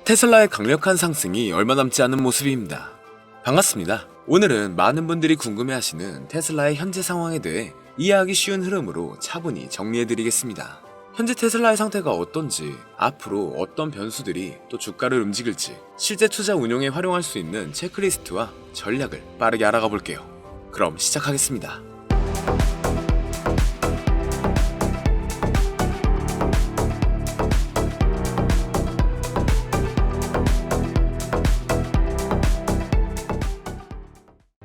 테슬라의 강력한 상승이 얼마 남지 않은 모습입니다. 반갑습니다. 오늘은 많은 분들이 궁금해하시는 테슬라의 현재 상황에 대해 이해하기 쉬운 흐름으로 차분히 정리해드리겠습니다. 현재 테슬라의 상태가 어떤지, 앞으로 어떤 변수들이 또 주가를 움직일지, 실제 투자 운용에 활용할 수 있는 체크리스트와 전략을 빠르게 알아가 볼게요. 그럼 시작하겠습니다.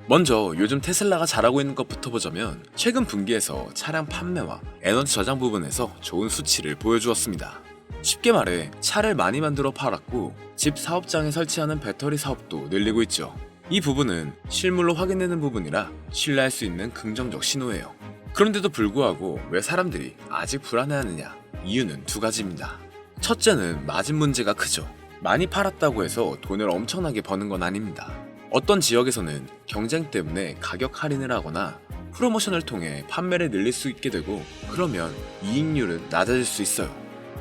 먼저 요즘 테슬라가 잘하고 있는 것부터 보자면 최근 분기에서 차량 판매와 에너지 저장 부분에서 좋은 수치를 보여주었습니다. 쉽게 말해 차를 많이 만들어 팔았고 집 사업장에 설치하는 배터리 사업도 늘리고 있죠. 이 부분은 실물로 확인되는 부분이라 신뢰할 수 있는 긍정적 신호예요. 그런데도 불구하고 왜 사람들이 아직 불안해하느냐? 이유는 두 가지입니다. 첫째는 마진 문제가 크죠. 많이 팔았다고 해서 돈을 엄청나게 버는 건 아닙니다. 어떤 지역에서는 경쟁 때문에 가격 할인을 하거나 프로모션을 통해 판매를 늘릴 수 있게 되고 그러면 이익률은 낮아질 수 있어요.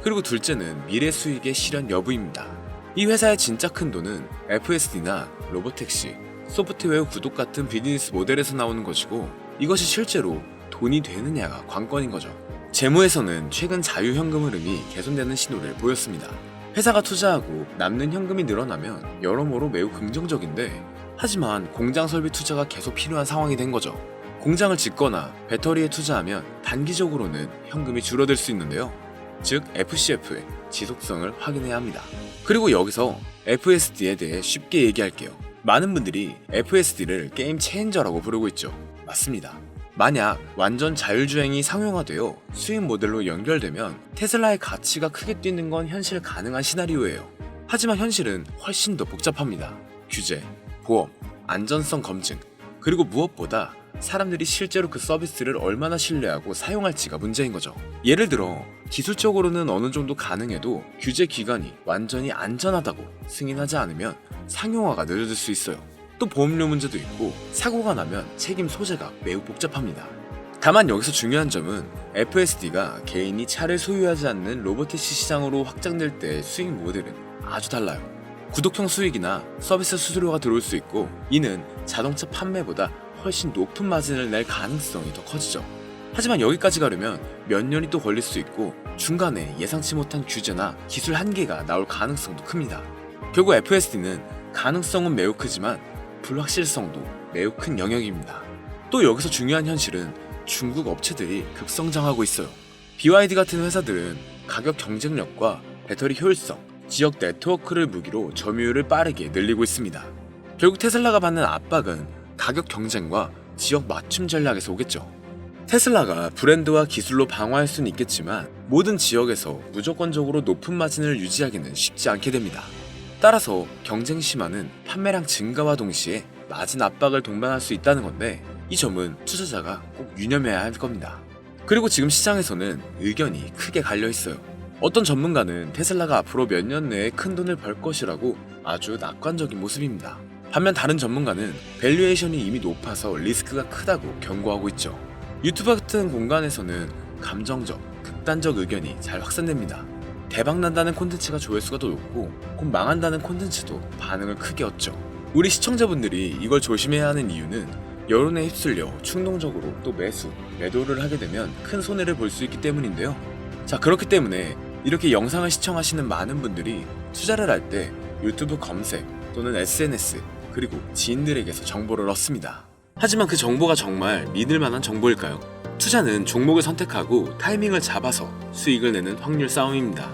그리고 둘째는 미래 수익의 실현 여부입니다. 이 회사의 진짜 큰 돈은 FSD나 로보택시, 소프트웨어 구독 같은 비즈니스 모델에서 나오는 것이고 이것이 실제로 돈이 되느냐가 관건인 거죠. 재무에서는 최근 자유현금 흐름이 개선되는 신호를 보였습니다. 회사가 투자하고 남는 현금이 늘어나면 여러모로 매우 긍정적인데 하지만 공장 설비 투자가 계속 필요한 상황이 된 거죠. 공장을 짓거나 배터리에 투자하면 단기적으로는 현금이 줄어들 수 있는데요. 즉 FCF의 지속성을 확인해야 합니다. 그리고 여기서 FSD에 대해 쉽게 얘기할게요. 많은 분들이 FSD를 게임 체인저라고 부르고 있죠. 맞습니다. 만약 완전 자율주행이 상용화되어 수익 모델로 연결되면 테슬라의 가치가 크게 뛰는 건 현실 가능한 시나리오예요. 하지만 현실은 훨씬 더 복잡합니다. 규제, 보험, 안전성 검증, 그리고 무엇보다 사람들이 실제로 그 서비스를 얼마나 신뢰하고 사용할지가 문제인 거죠. 예를 들어 기술적으로는 어느 정도 가능해도 규제 기관이 완전히 안전하다고 승인하지 않으면 상용화가 늦어질 수 있어요. 또 보험료 문제도 있고 사고가 나면 책임 소재가 매우 복잡합니다. 다만 여기서 중요한 점은 FSD가 개인이 차를 소유하지 않는 로보택시 시장으로 확장될 때의 수익 모델은 아주 달라요. 구독형 수익이나 서비스 수수료가 들어올 수 있고 이는 자동차 판매보다 훨씬 높은 마진을 낼 가능성이 더 커지죠. 하지만 여기까지 가려면 몇 년이 또 걸릴 수 있고 중간에 예상치 못한 규제나 기술 한계가 나올 가능성도 큽니다. 결국 FSD는 가능성은 매우 크지만 불확실성도 매우 큰 영역입니다. 또 여기서 중요한 현실은 중국 업체들이 급성장하고 있어요. BYD 같은 회사들은 가격 경쟁력과 배터리 효율성, 지역 네트워크를 무기로 점유율을 빠르게 늘리고 있습니다. 결국 테슬라가 받는 압박은 가격 경쟁과 지역 맞춤 전략에서 오겠죠. 테슬라가 브랜드와 기술로 방어할 수는 있겠지만 모든 지역에서 무조건적으로 높은 마진을 유지하기는 쉽지 않게 됩니다. 따라서 경쟁 심화는 판매량 증가와 동시에 마진 압박을 동반할 수 있다는 건데 이 점은 투자자가 꼭 유념해야 할 겁니다. 그리고 지금 시장에서는 의견이 크게 갈려 있어요. 어떤 전문가는 테슬라가 앞으로 몇 년 내에 큰 돈을 벌 것이라고 아주 낙관적인 모습입니다. 반면 다른 전문가는 밸류에이션이 이미 높아서 리스크가 크다고 경고하고 있죠. 유튜브 같은 공간에서는 감정적, 극단적 의견이 잘 확산됩니다. 대박난다는 콘텐츠가 조회수가 더 높고 곧 망한다는 콘텐츠도 반응을 크게 얻죠. 우리 시청자분들이 이걸 조심해야 하는 이유는 여론에 휩쓸려 충동적으로 또 매도를 하게 되면 큰 손해를 볼 수 있기 때문인데요. 자, 그렇기 때문에 이렇게 영상을 시청하시는 많은 분들이 투자를 할 때 유튜브 검색 또는 SNS 그리고 지인들에게서 정보를 얻습니다. 하지만 그 정보가 정말 믿을 만한 정보일까요? 투자는 종목을 선택하고 타이밍을 잡아서 수익을 내는 확률 싸움입니다.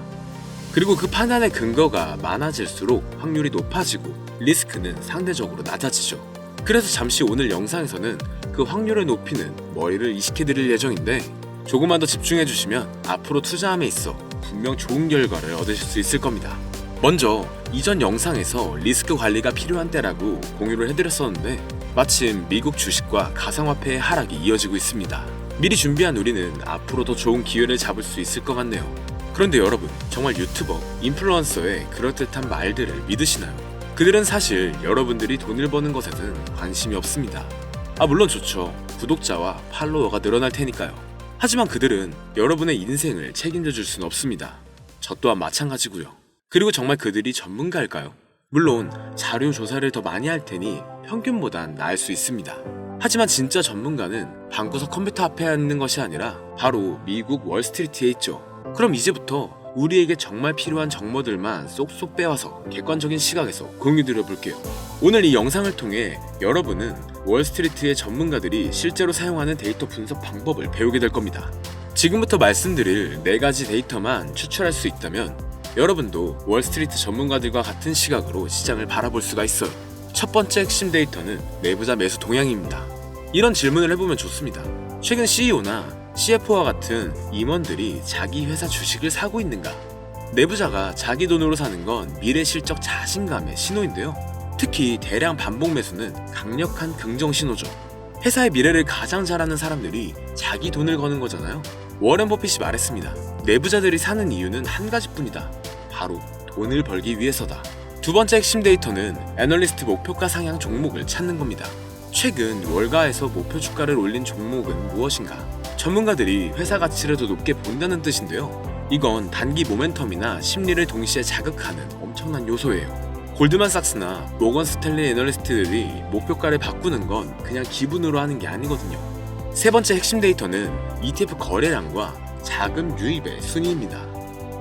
그리고 그 판단의 근거가 많아질수록 확률이 높아지고 리스크는 상대적으로 낮아지죠. 그래서 잠시 오늘 영상에서는 그 확률을 높이는 머리를 이식해드릴 예정인데 조금만 더 집중해주시면 앞으로 투자함에 있어 분명 좋은 결과를 얻으실 수 있을 겁니다. 먼저 이전 영상에서 리스크 관리가 필요한 때라고 공유를 해드렸었는데 마침 미국 주식과 가상화폐의 하락이 이어지고 있습니다. 미리 준비한 우리는 앞으로 더 좋은 기회를 잡을 수 있을 것 같네요. 그런데 여러분, 정말 유튜버, 인플루언서의 그럴듯한 말들을 믿으시나요? 그들은 사실 여러분들이 돈을 버는 것에는 관심이 없습니다. 물론 좋죠. 구독자와 팔로워가 늘어날 테니까요. 하지만 그들은 여러분의 인생을 책임져 줄 수는 없습니다. 저 또한 마찬가지고요. 그리고 정말 그들이 전문가일까요? 물론 자료 조사를 더 많이 할 테니 평균보단 나을 수 있습니다. 하지만 진짜 전문가는 방구석 컴퓨터 앞에 앉는 것이 아니라 바로 미국 월스트리트에 있죠. 그럼 이제부터 우리에게 정말 필요한 정보들만 쏙쏙 빼와서 객관적인 시각에서 공유드려 볼게요. 오늘 이 영상을 통해 여러분은 월스트리트의 전문가들이 실제로 사용하는 데이터 분석 방법을 배우게 될 겁니다. 지금부터 말씀드릴 4가지 데이터만 추출할 수 있다면 여러분도 월스트리트 전문가들과 같은 시각으로 시장을 바라볼 수가 있어요. 첫 번째 핵심 데이터는 내부자 매수 동향입니다. 이런 질문을 해보면 좋습니다. 최근 CEO나 CFO와 같은 임원들이 자기 회사 주식을 사고 있는가? 내부자가 자기 돈으로 사는 건 미래 실적 자신감의 신호인데요. 특히 대량 반복 매수는 강력한 긍정 신호죠. 회사의 미래를 가장 잘 아는 사람들이 자기 돈을 거는 거잖아요. 워렌 버핏이 말했습니다. 내부자들이 사는 이유는 한 가지뿐이다. 바로 돈을 벌기 위해서다. 두 번째 핵심 데이터는 애널리스트 목표가 상향 종목을 찾는 겁니다. 최근 월가에서 목표 주가를 올린 종목은 무엇인가? 전문가들이 회사 가치를 더 높게 본다는 뜻인데요. 이건 단기 모멘텀이나 심리를 동시에 자극하는 엄청난 요소예요. 골드만삭스나 모건 스탠리 애널리스트들이 목표가를 바꾸는 건 그냥 기분으로 하는 게 아니거든요. 세 번째 핵심 데이터는 ETF 거래량과 자금 유입의 순위입니다.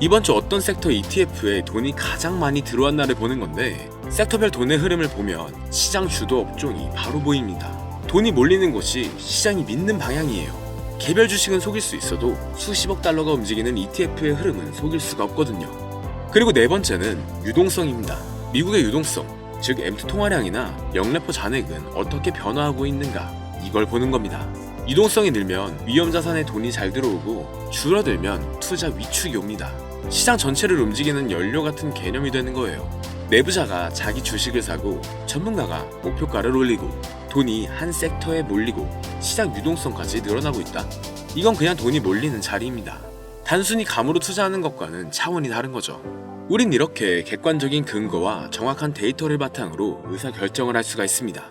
이번 주 어떤 섹터 ETF에 돈이 가장 많이 들어왔나를 보는 건데 섹터별 돈의 흐름을 보면 시장 주도 업종이 바로 보입니다. 돈이 몰리는 곳이 시장이 믿는 방향이에요. 개별 주식은 속일 수 있어도 수십억 달러가 움직이는 ETF의 흐름은 속일 수가 없거든요. 그리고 네 번째는 유동성입니다. 미국의 유동성, 즉 M2 통화량이나 영래포 잔액은 어떻게 변화하고 있는가 이걸 보는 겁니다. 유동성이 늘면 위험 자산에 돈이 잘 들어오고 줄어들면 투자 위축이 옵니다. 시장 전체를 움직이는 연료 같은 개념이 되는 거예요. 내부자가 자기 주식을 사고 전문가가 목표가를 올리고 돈이 한 섹터에 몰리고 시장 유동성까지 늘어나고 있다. 이건 그냥 돈이 몰리는 자리입니다. 단순히 감으로 투자하는 것과는 차원이 다른 거죠. 우린 이렇게 객관적인 근거와 정확한 데이터를 바탕으로 의사결정을 할 수가 있습니다.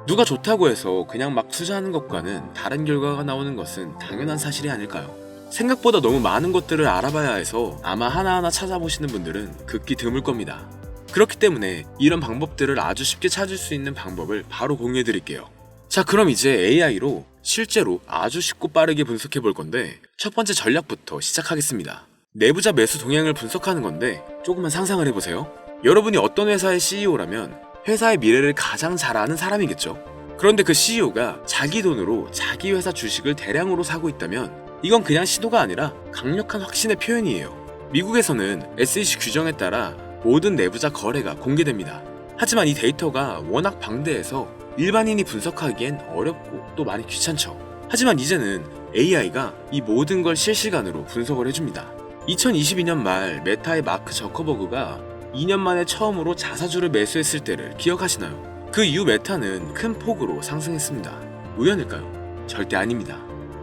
누가 좋다고 해서 그냥 막 투자하는 것과는 다른 결과가 나오는 것은 당연한 사실이 아닐까요? 생각보다 너무 많은 것들을 알아봐야 해서 아마 하나하나 찾아보시는 분들은 극히 드물 겁니다. 그렇기 때문에 이런 방법들을 아주 쉽게 찾을 수 있는 방법을 바로 공유해 드릴게요. 자, 그럼 이제 AI로 실제로 아주 쉽고 빠르게 분석해 볼 건데 첫 번째 전략부터 시작하겠습니다. 내부자 매수 동향을 분석하는 건데 조금만 상상을 해보세요. 여러분이 어떤 회사의 CEO라면 회사의 미래를 가장 잘 아는 사람이겠죠. 그런데 그 CEO가 자기 돈으로 자기 회사 주식을 대량으로 사고 있다면 이건 그냥 시도가 아니라 강력한 확신의 표현이에요. 미국에서는 SEC 규정에 따라 모든 내부자 거래가 공개됩니다. 하지만 이 데이터가 워낙 방대해서 일반인이 분석하기엔 어렵고 또 많이 귀찮죠. 하지만 이제는 AI가 이 모든 걸 실시간으로 분석을 해줍니다. 2022년 말 메타의 마크 저커버그가 2년 만에 처음으로 자사주를 매수했을 때를 기억하시나요? 그 이후 메타는 큰 폭으로 상승했습니다. 우연일까요? 절대 아닙니다.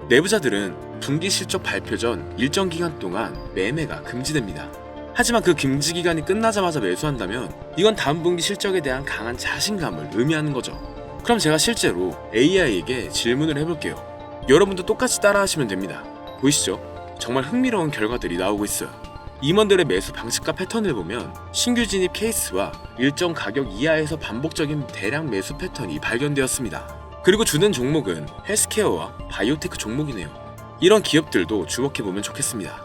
내부자들은 분기 실적 발표 전 일정 기간 동안 매매가 금지됩니다. 하지만 그 금지 기간이 끝나자마자 매수한다면 이건 다음 분기 실적에 대한 강한 자신감을 의미하는 거죠. 그럼 제가 실제로 AI에게 질문을 해볼게요. 여러분도 똑같이 따라하시면 됩니다. 보이시죠? 정말 흥미로운 결과들이 나오고 있어요. 임원들의 매수 방식과 패턴을 보면 신규 진입 케이스와 일정 가격 이하에서 반복적인 대량 매수 패턴이 발견되었습니다. 그리고 주된 종목은 헬스케어와 바이오테크 종목이네요. 이런 기업들도 주목해보면 좋겠습니다.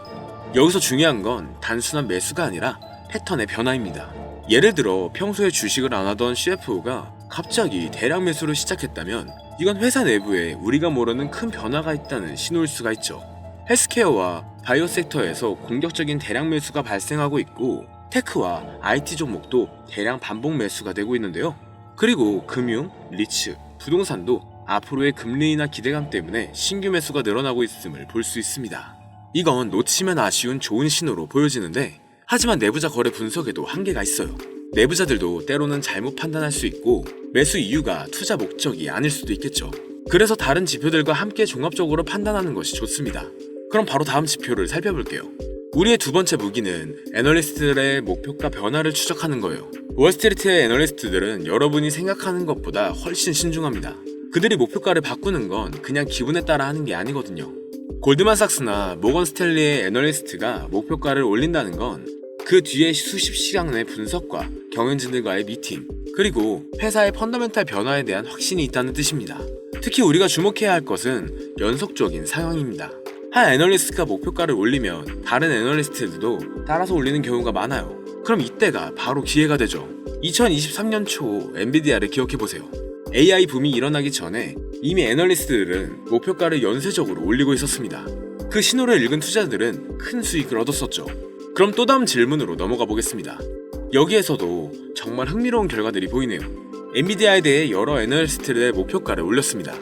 여기서 중요한 건 단순한 매수가 아니라 패턴의 변화입니다. 예를 들어 평소에 주식을 안 하던 CFO가 갑자기 대량 매수를 시작했다면 이건 회사 내부에 우리가 모르는 큰 변화가 있다는 신호일 수가 있죠. 헬스케어와 바이오 섹터에서 공격적인 대량 매수가 발생하고 있고 테크와 IT 종목도 대량 반복 매수가 되고 있는데요. 그리고 금융, 리츠, 부동산도 앞으로의 금리 인하 기대감 때문에 신규 매수가 늘어나고 있음을 볼 수 있습니다. 이건 놓치면 아쉬운 좋은 신호로 보여지는데 하지만 내부자 거래 분석에도 한계가 있어요. 내부자들도 때로는 잘못 판단할 수 있고 매수 이유가 투자 목적이 아닐 수도 있겠죠. 그래서 다른 지표들과 함께 종합적으로 판단하는 것이 좋습니다. 그럼 바로 다음 지표를 살펴볼게요. 우리의 두 번째 무기는 애널리스트들의 목표가 변화를 추적하는 거예요. 월스트리트의 애널리스트들은 여러분이 생각하는 것보다 훨씬 신중합니다. 그들이 목표가를 바꾸는 건 그냥 기분에 따라 하는 게 아니거든요. 골드만삭스나 모건 스탠리의 애널리스트가 목표가를 올린다는 건 그 뒤에 수십 시간의 분석과 경영진들과의 미팅, 그리고 회사의 펀더멘탈 변화에 대한 확신이 있다는 뜻입니다. 특히 우리가 주목해야 할 것은 연속적인 상향입니다. 한 애널리스트가 목표가를 올리면 다른 애널리스트들도 따라서 올리는 경우가 많아요. 그럼 이때가 바로 기회가 되죠. 2023년 초 엔비디아를 기억해보세요. AI 붐이 일어나기 전에 이미 애널리스트들은 목표가를 연쇄적으로 올리고 있었습니다. 그 신호를 읽은 투자들은 큰 수익을 얻었었죠. 그럼 또 다음 질문으로 넘어가 보겠습니다. 여기에서도 정말 흥미로운 결과들이 보이네요. 엔비디아에 대해 여러 애널리스트들의 목표가를 올렸습니다.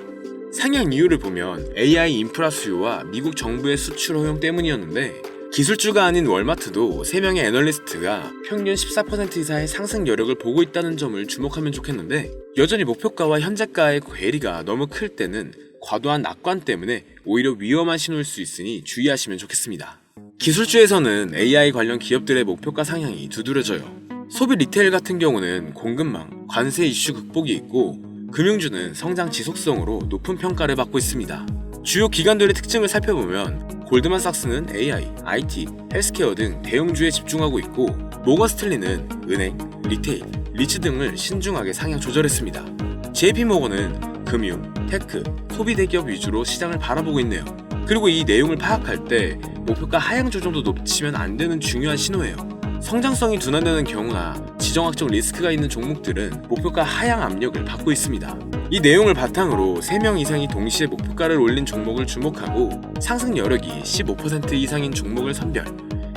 상향 이유를 보면 AI 인프라 수요와 미국 정부의 수출 허용 때문이었는데, 기술주가 아닌 월마트도 3명의 애널리스트가 평균 14% 이상의 상승 여력을 보고 있다는 점을 주목하면 좋겠는데, 여전히 목표가와 현재가의 괴리가 너무 클 때는 과도한 낙관 때문에 오히려 위험한 신호일 수 있으니 주의하시면 좋겠습니다. 기술주에서는 AI 관련 기업들의 목표가 상향이 두드러져요. 소비 리테일 같은 경우는 공급망, 관세 이슈 극복이 있고, 금융주는 성장 지속성으로 높은 평가를 받고 있습니다. 주요 기관들의 특징을 살펴보면 골드만삭스는 AI, IT, 헬스케어 등 대형주에 집중하고 있고, 모건 스탠리는 은행, 리테일, 리츠 등을 신중하게 상향 조절했습니다. JP모건은 금융, 테크, 소비 대기업 위주로 시장을 바라보고 있네요. 그리고 이 내용을 파악할 때 목표가 하향 조정도 놓치면 안 되는 중요한 신호예요. 성장성이 둔화되는 경우나 지정학적 리스크가 있는 종목들은 목표가 하향 압력을 받고 있습니다. 이 내용을 바탕으로 3명 이상이 동시에 목표가를 올린 종목을 주목하고, 상승 여력이 15% 이상인 종목을 선별,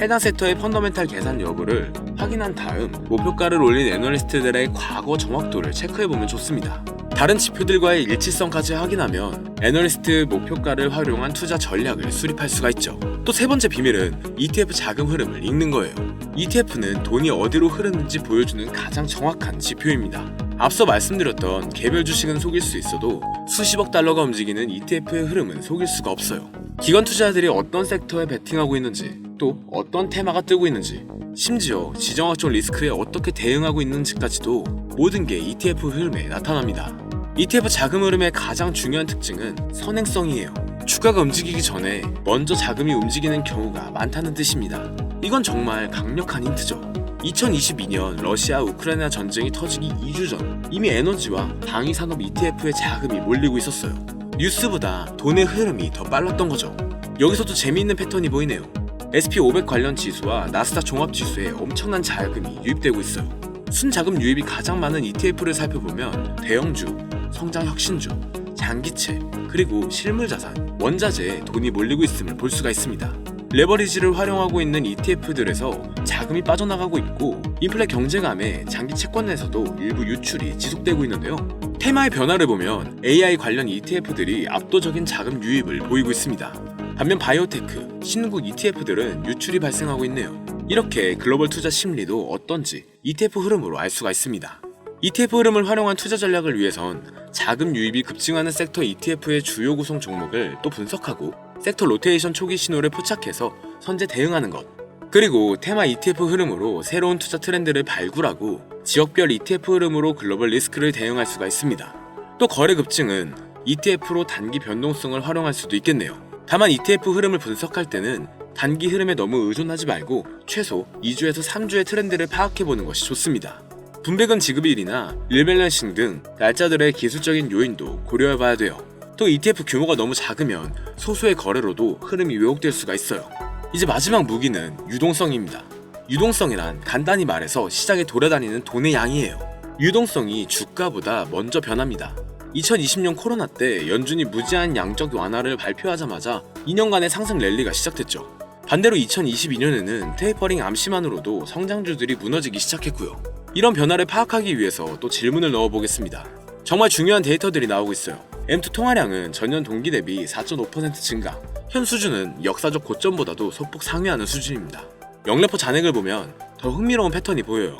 해당 섹터의 펀더멘탈 계산 여부를 확인한 다음 목표가를 올린 애널리스트들의 과거 정확도를 체크해보면 좋습니다. 다른 지표들과의 일치성까지 확인하면 애널리스트 목표가를 활용한 투자 전략을 수립할 수가 있죠. 또 세 번째 비밀은 ETF 자금 흐름을 읽는 거예요. ETF는 돈이 어디로 흐르는지 보여주는 가장 정확한 지표입니다. 앞서 말씀드렸던 개별 주식은 속일 수 있어도 수십억 달러가 움직이는 ETF의 흐름은 속일 수가 없어요. 기관 투자자들이 어떤 섹터에 베팅하고 있는지, 또 어떤 테마가 뜨고 있는지, 심지어 지정학적 리스크에 어떻게 대응하고 있는지까지도 모든 게 ETF 흐름에 나타납니다. ETF 자금 흐름의 가장 중요한 특징은 선행성이에요. 주가가 움직이기 전에 먼저 자금이 움직이는 경우가 많다는 뜻입니다. 이건 정말 강력한 힌트죠. 2022년 러시아 우크라이나 전쟁이 터지기 2주 전 이미 에너지와 방위 산업 ETF에 자금이 몰리고 있었어요. 뉴스보다 돈의 흐름이 더 빨랐던 거죠. 여기서도 재미있는 패턴이 보이네요. SP500 관련 지수와 나스닥 종합지수에 엄청난 자금이 유입되고 있어요. 순자금 유입이 가장 많은 ETF를 살펴보면 대형주, 성장혁신주, 장기채, 그리고 실물자산, 원자재에 돈이 몰리고 있음을 볼 수가 있습니다. 레버리지를 활용하고 있는 ETF들에서 자금이 빠져나가고 있고, 인플레 경제감에 장기 채권에서도 일부 유출이 지속되고 있는데요. 테마의 변화를 보면 AI 관련 ETF들이 압도적인 자금 유입을 보이고 있습니다. 반면 바이오테크, 신흥국 ETF들은 유출이 발생하고 있네요. 이렇게 글로벌 투자 심리도 어떤지 ETF 흐름으로 알 수가 있습니다. ETF 흐름을 활용한 투자 전략을 위해선 자금 유입이 급증하는 섹터 ETF의 주요 구성 종목을 또 분석하고, 섹터 로테이션 초기 신호를 포착해서 선제 대응하는 것, 그리고 테마 ETF 흐름으로 새로운 투자 트렌드를 발굴하고 지역별 ETF 흐름으로 글로벌 리스크를 대응할 수가 있습니다. 또 거래 급증은 ETF로 단기 변동성을 활용할 수도 있겠네요. 다만 ETF 흐름을 분석할 때는 단기 흐름에 너무 의존하지 말고 최소 2주에서 3주의 트렌드를 파악해보는 것이 좋습니다. 분배금 지급일이나 릴밸런싱 등 날짜들의 기술적인 요인도 고려해봐야 돼요. 또 ETF 규모가 너무 작으면 소수의 거래로도 흐름이 왜곡될 수가 있어요. 이제 마지막 무기는 유동성입니다. 유동성이란 간단히 말해서 시장에 돌아다니는 돈의 양이에요. 유동성이 주가보다 먼저 변합니다. 2020년 코로나 때 연준이 무제한 양적 완화를 발표하자마자 2년간의 상승 랠리가 시작됐죠. 반대로 2022년에는 테이퍼링 암시만으로도 성장주들이 무너지기 시작했고요. 이런 변화를 파악하기 위해서 또 질문을 넣어보겠습니다. 정말 중요한 데이터들이 나오고 있어요. M2 통화량은 전년 동기 대비 4.5% 증가, 현 수준은 역사적 고점보다도 소폭 상회하는 수준입니다. 영래포 잔액을 보면 더 흥미로운 패턴이 보여요.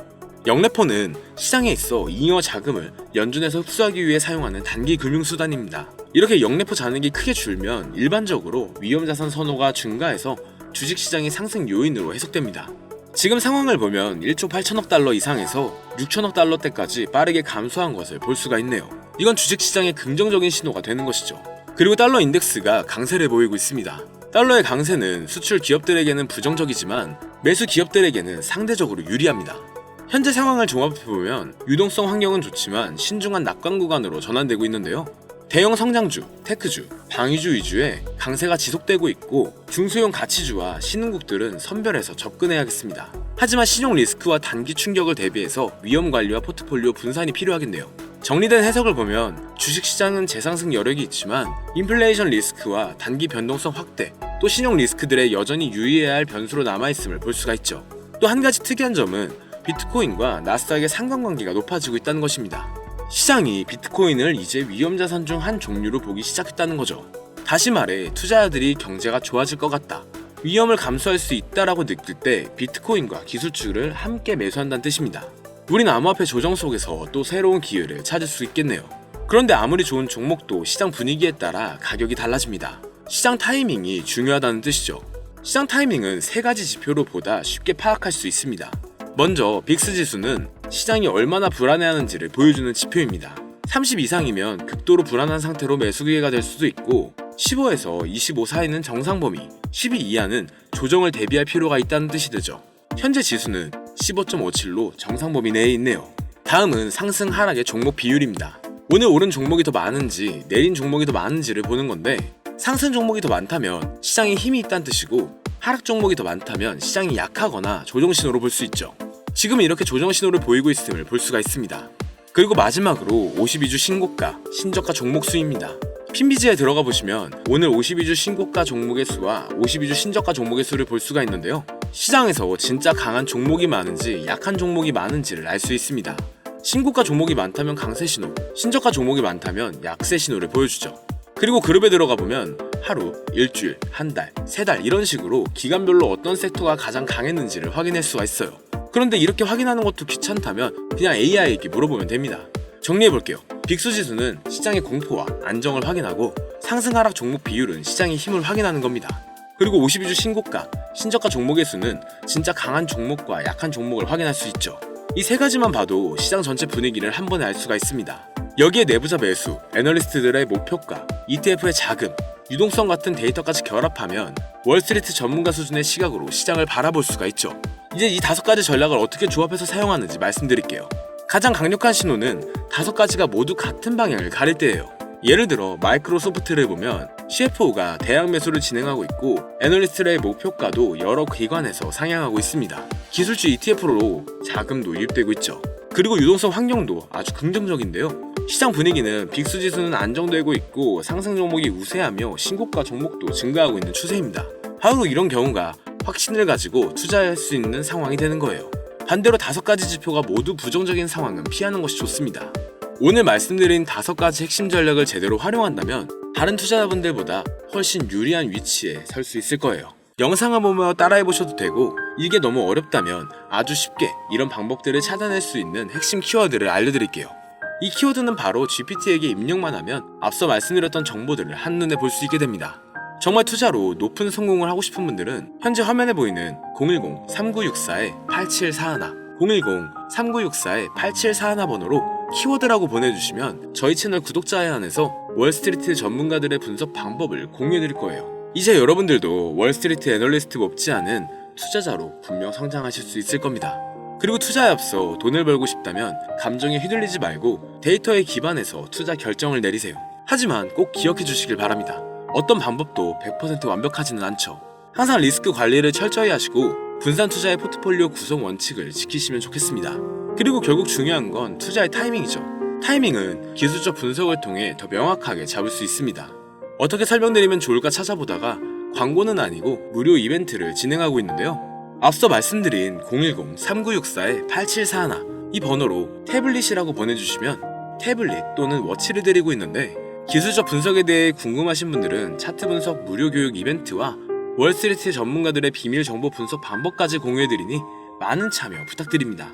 영래포는 시장에 있어 잉여 자금을 연준에서 흡수하기 위해 사용하는 단기 금융수단입니다. 이렇게 영래포 잔액이 크게 줄면 일반적으로 위험자산 선호가 증가해서 주식시장의 상승 요인으로 해석됩니다. 지금 상황을 보면 1조 8천억 달러 이상에서 6천억 달러대까지 빠르게 감소한 것을 볼 수가 있네요. 이건 주식시장의 긍정적인 신호가 되는 것이죠. 그리고 달러 인덱스가 강세를 보이고 있습니다. 달러의 강세는 수출 기업들에게는 부정적이지만 매수 기업들에게는 상대적으로 유리합니다. 현재 상황을 종합해보면 유동성 환경은 좋지만 신중한 낙관 구간으로 전환되고 있는데요. 대형 성장주, 테크주, 방위주 위주의 강세가 지속되고 있고 중소형 가치주와 신흥국들은 선별해서 접근해야겠습니다. 하지만 신용 리스크와 단기 충격을 대비해서 위험 관리와 포트폴리오 분산이 필요하겠네요. 정리된 해석을 보면 주식시장은 재상승 여력이 있지만 인플레이션 리스크와 단기 변동성 확대, 또 신용 리스크들에 여전히 유의해야 할 변수로 남아있음을 볼 수가 있죠. 또 한 가지 특이한 점은 비트코인과 나스닥의 상관관계가 높아지고 있다는 것입니다. 시장이 비트코인을 이제 위험자산 중 한 종류로 보기 시작했다는 거죠. 다시 말해 투자자들이 경제가 좋아질 것 같다, 위험을 감수할 수 있다라고 느낄 때 비트코인과 기술주를 함께 매수한다는 뜻입니다. 우린 암호화폐 조정 속에서 또 새로운 기회를 찾을 수 있겠네요. 그런데 아무리 좋은 종목도 시장 분위기에 따라 가격이 달라집니다. 시장 타이밍이 중요하다는 뜻이죠. 시장 타이밍은 세 가지 지표로 보다 쉽게 파악할 수 있습니다. 먼저 빅스 지수는 시장이 얼마나 불안해하는지를 보여주는 지표입니다. 30 이상이면 극도로 불안한 상태로 매수 기회가 될 수도 있고 15에서 25 사이는 정상 범위, 12 이하는 조정을 대비할 필요가 있다는 뜻이 되죠. 현재 지수는 15.57로 정상 범위 내에 있네요. 다음은 상승 하락의 종목 비율입니다. 오늘 오른 종목이 더 많은지 내린 종목이 더 많은지를 보는 건데 상승 종목이 더 많다면 시장에 힘이 있다는 뜻이고 하락 종목이 더 많다면 시장이 약하거나 조정 신호로 볼 수 있죠. 지금 이렇게 조정 신호를 보이고 있음을 볼 수가 있습니다. 그리고 마지막으로 52주 신고가, 신저가 종목 수입니다. 핀비지에 들어가 보시면 오늘 52주 신고가 종목의 수와 52주 신저가 종목의 수를 볼 수가 있는데요. 시장에서 진짜 강한 종목이 많은지 약한 종목이 많은지를 알 수 있습니다. 신고가 종목이 많다면 강세 신호, 신저가 종목이 많다면 약세 신호를 보여주죠. 그리고 그룹에 들어가 보면 하루, 일주일, 한 달, 세 달 이런 식으로 기간별로 어떤 섹터가 가장 강했는지를 확인할 수가 있어요. 그런데 이렇게 확인하는 것도 귀찮다면 그냥 AI에게 물어보면 됩니다. 정리해볼게요. 빅스 지수는 시장의 공포와 안정을 확인하고 상승 하락 종목 비율은 시장의 힘을 확인하는 겁니다. 그리고 52주 신고가, 신저가 종목의 수는 진짜 강한 종목과 약한 종목을 확인할 수 있죠. 이 세 가지만 봐도 시장 전체 분위기를 한 번에 알 수가 있습니다. 여기에 내부자 매수, 애널리스트들의 목표가, ETF의 자금, 유동성 같은 데이터까지 결합하면 월스트리트 전문가 수준의 시각으로 시장을 바라볼 수가 있죠. 이제 이 5가지 전략을 어떻게 조합해서 사용하는지 말씀드릴게요. 가장 강력한 신호는 5가지가 모두 같은 방향을 가릴 때예요. 예를 들어 마이크로소프트를 보면 CFO가 대량 매수를 진행하고 있고 애널리스트의 목표가도 여러 기관에서 상향하고 있습니다. 기술주 ETF로 자금도 유입되고 있죠. 그리고 유동성 환경도 아주 긍정적인데요. 시장 분위기는 빅스 지수는 안정되고 있고 상승 종목이 우세하며 신고가 종목도 증가하고 있는 추세입니다. 바로 이런 경우가 확신을 가지고 투자할 수 있는 상황이 되는 거예요. 반대로 5가지 지표가 모두 부정적인 상황은 피하는 것이 좋습니다. 오늘 말씀드린 5가지 핵심 전략을 제대로 활용한다면 다른 투자자분들보다 훨씬 유리한 위치에 설 수 있을 거예요. 영상을 보며 따라해보셔도 되고 이게 너무 어렵다면 아주 쉽게 이런 방법들을 찾아낼 수 있는 핵심 키워드를 알려드릴게요. 이 키워드는 바로 GPT에게 입력만 하면 앞서 말씀드렸던 정보들을 한눈에 볼 수 있게 됩니다. 정말 투자로 높은 성공을 하고 싶은 분들은 현재 화면에 보이는 010-3964-8741 010-3964-8741 번호로 키워드라고 보내주시면 저희 채널 구독자에 한해서 월스트리트 전문가들의 분석 방법을 공유해드릴 거예요. 이제 여러분들도 월스트리트 애널리스트 못지 않은 투자자로 분명 성장하실 수 있을 겁니다. 그리고 투자에 앞서 돈을 벌고 싶다면 감정에 휘둘리지 말고 데이터에 기반해서 투자 결정을 내리세요. 하지만 꼭 기억해 주시길 바랍니다. 어떤 방법도 100% 완벽하지는 않죠. 항상 리스크 관리를 철저히 하시고 분산 투자의 포트폴리오 구성 원칙을 지키시면 좋겠습니다. 그리고 결국 중요한 건 투자의 타이밍이죠. 타이밍은 기술적 분석을 통해 더 명확하게 잡을 수 있습니다. 어떻게 설명드리면 좋을까 찾아보다가 광고는 아니고 무료 이벤트를 진행하고 있는데요. 앞서 말씀드린 010-3964-8741 이 번호로 태블릿이라고 보내주시면 태블릿 또는 워치를 드리고 있는데 기술적 분석에 대해 궁금하신 분들은 차트 분석 무료 교육 이벤트와 월스트리트 전문가들의 비밀 정보 분석 방법까지 공유해드리니 많은 참여 부탁드립니다.